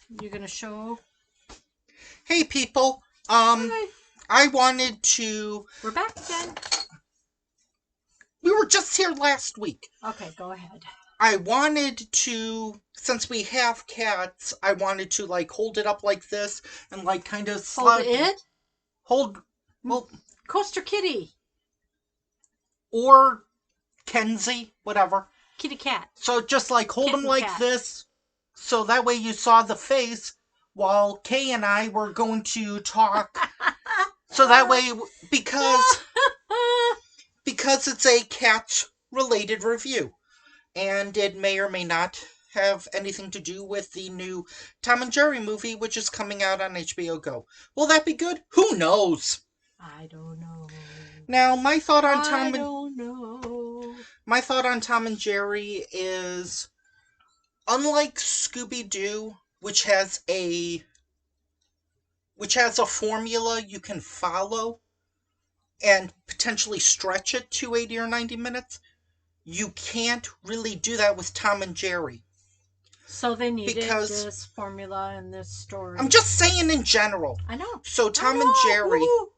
You gonna show? Hey people, Hi. I wanted to... We're back again. We were just here last week. Okay, go ahead. I wanted to, since we have cats, I wanted to, like, hold it up like this and, like, kind of Hold it? Well... Coaster Kitty. Or Kenzie, whatever. Kitty cat. So just, like, hold Kitten them like cat. this, so that way you saw the face, while Kay and I were going to talk. So that way, because it's a cat-related review, and it may or may not have anything to do with the new Tom and Jerry movie, which is coming out on HBO Go. Will that be good? Who knows? I don't know. Now, my thought on Tom and Jerry is, unlike Scooby-Doo, which has a formula you can follow and potentially stretch it to 80 or 90 minutes, you can't really do that with Tom and Jerry. So they needed this formula and this story. I'm just saying in general. I know. So Tom and Jerry... Woo!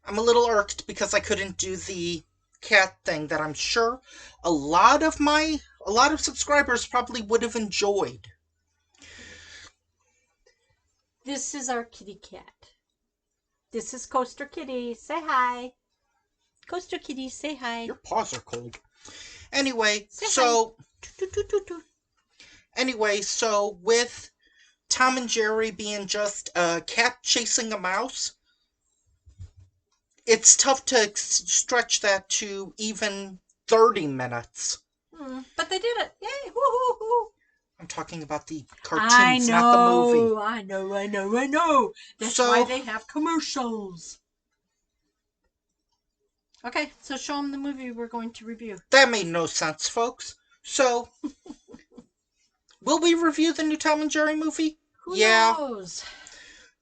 I'm a little irked because I couldn't do the cat thing that I'm sure a lot of subscribers probably would have enjoyed. This is our kitty cat. This is Coaster Kitty. Say hi. Coaster Kitty, say hi. Your paws are cold. Anyway, so with Tom and Jerry being just a cat chasing a mouse, it's tough to stretch that to even 30 minutes. But they did it. Yay! Woo-hoo-hoo! I'm talking about the cartoons, not the movie. I know. That's why they have commercials. Okay, so show them the movie we're going to review. That made no sense, folks. So, will we review the new Tom and Jerry movie? Who knows?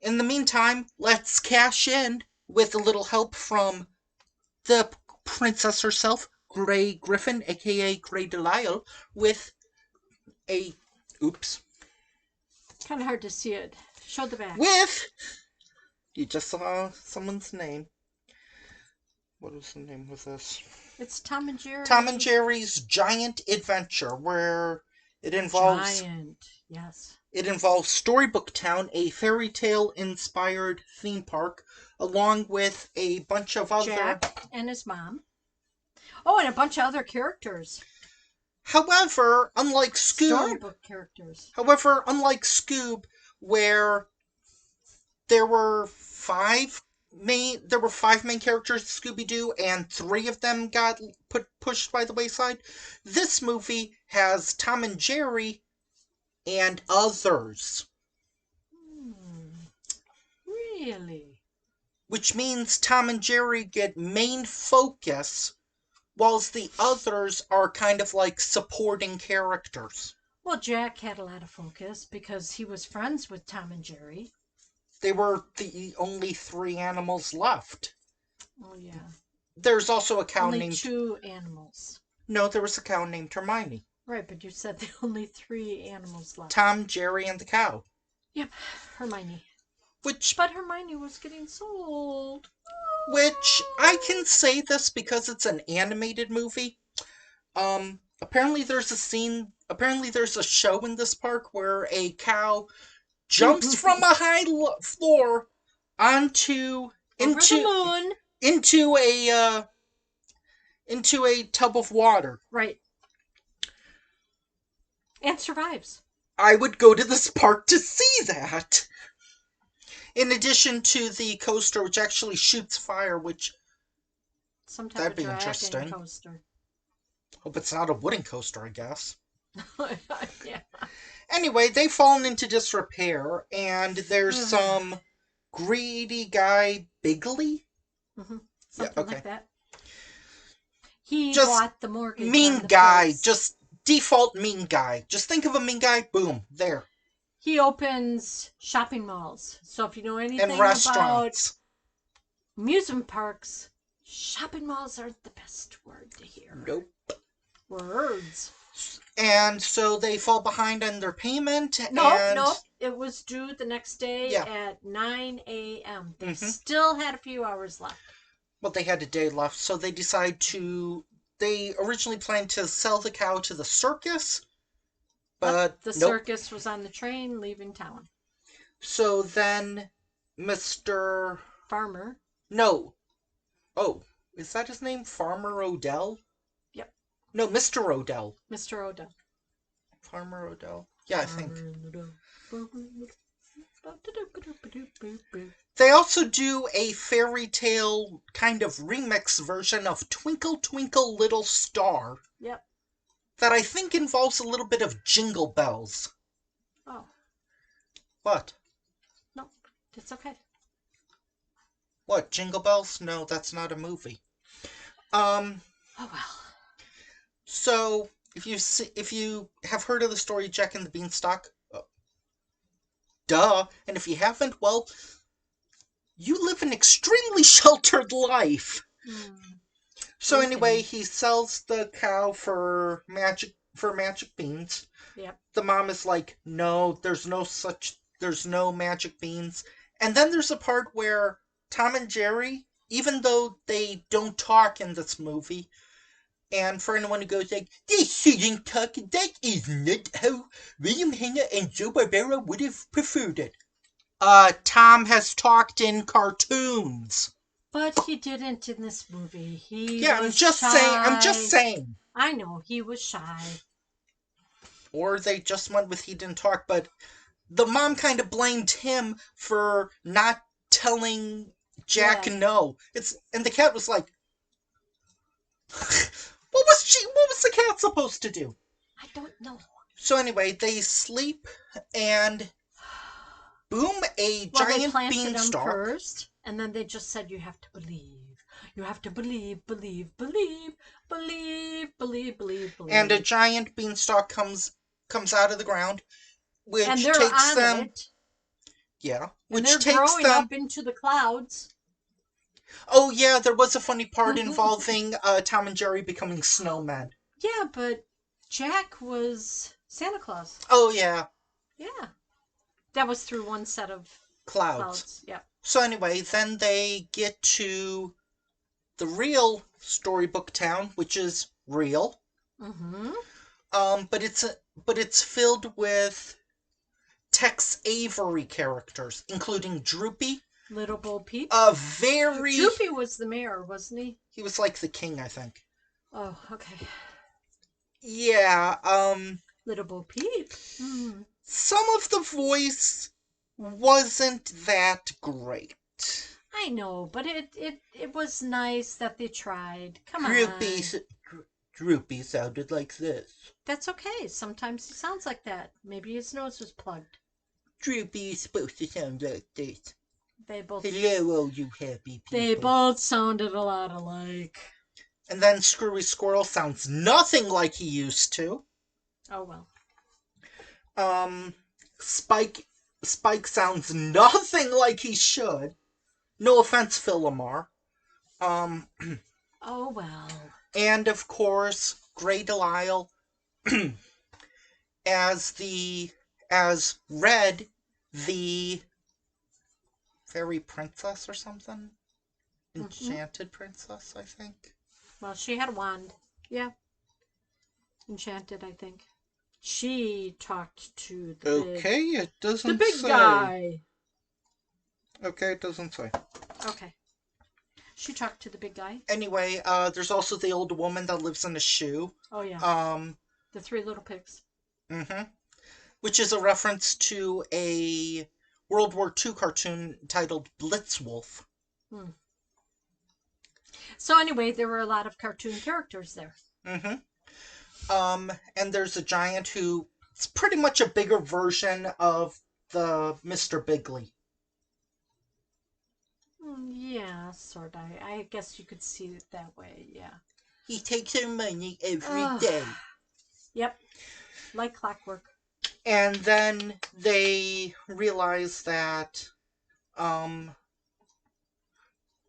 In the meantime, let's cash in with a little help from the princess herself, Grey Griffin, aka Grey Delisle, with a... Oops. Kind of hard to see it. Show the back. You just saw someone's name. What is the name of this? It's Tom and Jerry. Tom and Jerry's Giant Adventure, where it involves... Giant, yes. It involves Storybook Town, a fairy tale-inspired theme park, along with a bunch of other... Jack and his mom. Oh, and a bunch of other characters. However, unlike Scoob... Storybook characters. Where there were five main characters, Scooby-Doo, and 3 of them got pushed by the wayside, this movie has Tom and Jerry and others. Really? Which means Tom and Jerry get main focus, whilst the others are kind of like supporting characters. Well, Jack had a lot of focus because he was friends with Tom and Jerry. They were the only 3 animals left. Oh, yeah. There's also a cow named... Only 2 animals. No, there was a cow named Hermione. Right, but you said the only 3 animals left. Tom, Jerry, and the cow. Yep, Hermione. But Hermione was getting sold. Which, I can say this because it's an animated movie. Apparently there's a show in this park where a cow jumps from a high floor into a tub of water. Right. And survives. I would go to this park to see that. In addition to the coaster, which actually shoots fire, which... That'd be interesting. Coaster. Hope it's not a wooden coaster, I guess. Yeah. Anyway, they've fallen into disrepair, and there's some greedy guy, Bigley? Mm-hmm. Something like that. He bought the mortgage. Mean guy. Just default mean guy. Just think of a mean guy, boom, there. He opens shopping malls. So if you know anything and restaurants. About amusement parks, shopping malls aren't the best word to hear. Nope. Words. And so they fall behind on their payment, Nope, and nope. It was due the next day yeah. at 9 a.m. They Hmm. still had a few hours left. Well, they had a day left, so they decide to. They originally planned to sell the cow to the circus, But but the nope. circus was on the train leaving town. So then Mr. Farmer. No. Oh, is that his name? Farmer Odell? Yep. No, Mr. Odell. Mr. Odell. Farmer Odell. Yeah, I think. They also do a fairy tale kind of remix version of Twinkle Twinkle Little Star. Yep. That I think involves a little bit of Jingle Bells. Oh. What? No, it's okay. What, Jingle Bells? No, that's not a movie. Oh well. So if you have heard of the story Jack and the Beanstalk, duh. And if you haven't, well, you live an extremely sheltered life. So anyway, he sells the cow for magic beans. Yep. The mom is like, "No, there's no magic beans." And then there's a part where Tom and Jerry, even though they don't talk in this movie, and for anyone who goes like, "They shouldn't talk," that is not how William Hanna and Joe Barbera would have preferred it. Tom has talked in cartoons. But he didn't in this movie. He Yeah, was shy. I'm just saying. I know, he was shy. Or they just went with he didn't talk, but the mom kind of blamed him for not telling Jack no. And the cat was like, what was the cat supposed to do? I don't know. So anyway, they sleep and boom, a giant beanstalk. First, and then they just said you have to believe. You have to believe, believe, believe, believe, believe, believe, believe. And a giant beanstalk comes out of the ground, which and they're takes on them. It. Yeah, which and they're growing up into the clouds. Oh yeah, there was a funny part involving Tom and Jerry becoming snowmen. Yeah, but Jack was Santa Claus. Oh yeah. Yeah. That was through one set of clouds. Yeah. So anyway, then they get to the real storybook town, which is real. Mm-hmm. But it's filled with Tex Avery characters, including Droopy. Little Bo Peep. Droopy was the mayor, wasn't he? He was like the king, I think. Oh, okay. Yeah, Little Bo Peep. Mm. Some of the voice wasn't that great. I know, but it was nice that they tried. Come on. Droopy sounded like this. That's okay. Sometimes he sounds like that. Maybe his nose was plugged. Droopy is supposed to sound like this. They both. Hello, all you happy people. They both sounded a lot alike. And then Screwy Squirrel sounds nothing like he used to. Oh well. Spike sounds nothing like he should. No offense, Phil Lamar. Oh well. And of course, Grey Delisle as Red, the fairy princess or something. Enchanted princess, I think. Well, she had a wand. Yeah. Enchanted, I think. She talked to the big guy. Okay, it doesn't say. Okay. She talked to the big guy. Anyway, there's also the old woman that lives in a shoe. Oh yeah. The Three Little Pigs. Mm-hmm. Which is a reference to a World War II cartoon titled Blitzwolf. Hmm. So anyway, there were a lot of cartoon characters there. Mm-hmm. And there's a giant who is pretty much a bigger version of the Mr. Bigley. Yeah, sort of. I guess you could see it that way, yeah. He takes our money every day. Yep. Like clockwork. And then they realize that,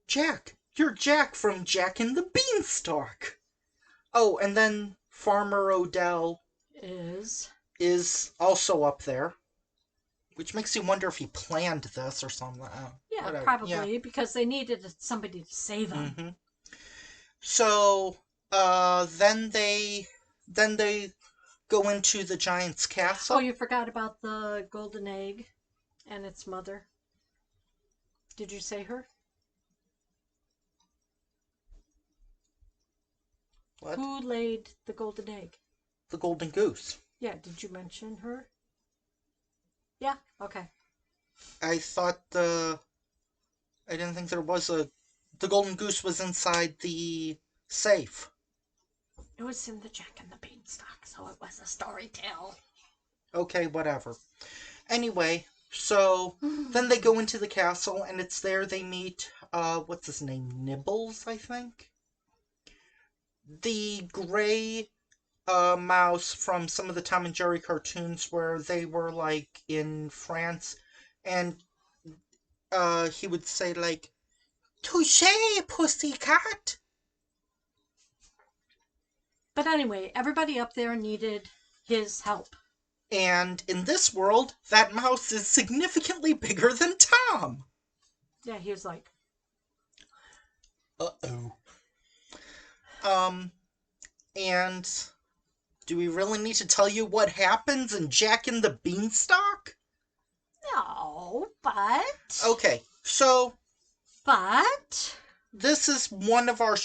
Jack, you're Jack from Jack and the Beanstalk. Oh, and then Farmer Odell is also up there, which makes you wonder if he planned this or something. Yeah, whatever. probably, yeah. Because they needed somebody to save him. Mm-hmm. So, then they go into the giant's castle. Oh, you forgot about the golden egg and its mother. Did you say her? What? Who laid the golden egg? The golden goose. Yeah, did you mention her? Yeah, okay. I didn't think there was the golden goose was inside the safe. It was in the Jack and the Beanstalk, so it was a story tale. Okay, whatever. Anyway, so then they go into the castle, and it's there they meet, what's his name? Nibbles, I think? The gray mouse from some of the Tom and Jerry cartoons where they were, like, in France, and he would say, like, "Touché, pussycat!" But anyway, everybody up there needed his help. And in this world, that mouse is significantly bigger than Tom. Yeah, he was like, uh-oh. And do we really need to tell you what happens in Jack and the Beanstalk? no, but... Okay, so... But... This is one of the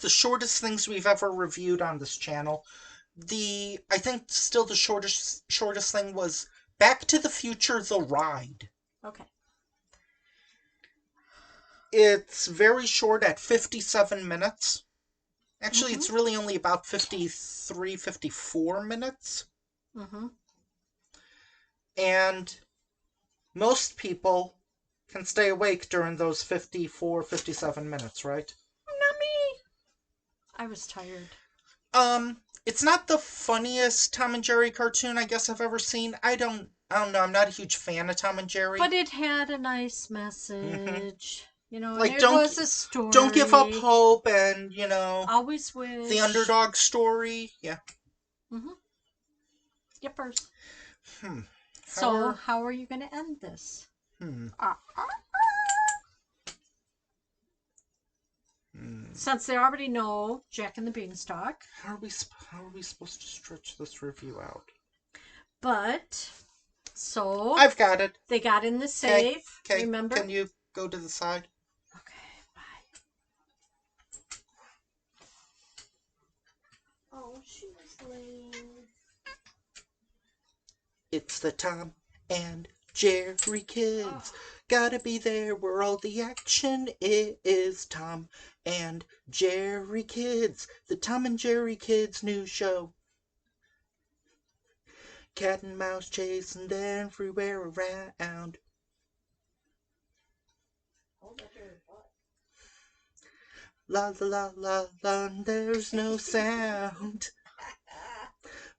shortest things we've ever reviewed on this channel. I think still the shortest thing was Back to the Future, The Ride. Okay. It's very short at 57 minutes. Actually, it's really only about 53, 54 minutes. Mm-hmm. And most people can stay awake during those 54, 57 minutes, right? Not me. I was tired. It's not the funniest Tom and Jerry cartoon I guess I've ever seen. I don't know. I'm not a huge fan of Tom and Jerry. But it had a nice message. You know, like, and it was a story. Don't give up hope, and, you know... Always wish. The underdog story. Yeah. Mm-hmm. Yippers. So, how are you going to end this? Since they already know Jack and the Beanstalk. How are we supposed to stretch this review out? But, so... I've got it. They got in the safe. Okay. Remember? Can you go to the side? Okay, bye. Oh, she was lame. It's the Tom and Jerry Kids. Gotta be there where all the action is. Tom and Jerry Kids. The Tom and Jerry Kids new show. Cat and mouse chasing everywhere around. La la la la la, there's no sound.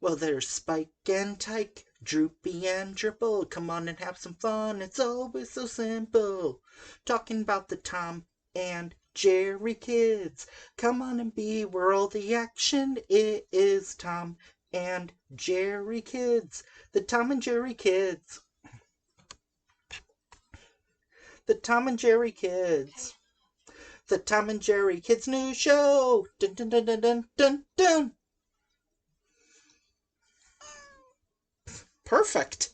Well, there's Spike and Tyke, Droopy and Dribble. Come on and have some fun, it's always so simple. Talking about the Tom and Jerry Kids. Come on and be where all the action is. Tom and Jerry Kids. The Tom and Jerry Kids. The Tom and Jerry Kids. The Tom and Jerry Kids new show. Dun dun dun dun dun dun dun. Perfect.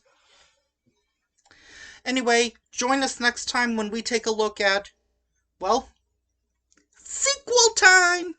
Anyway, join us next time when we take a look at, well, sequel time!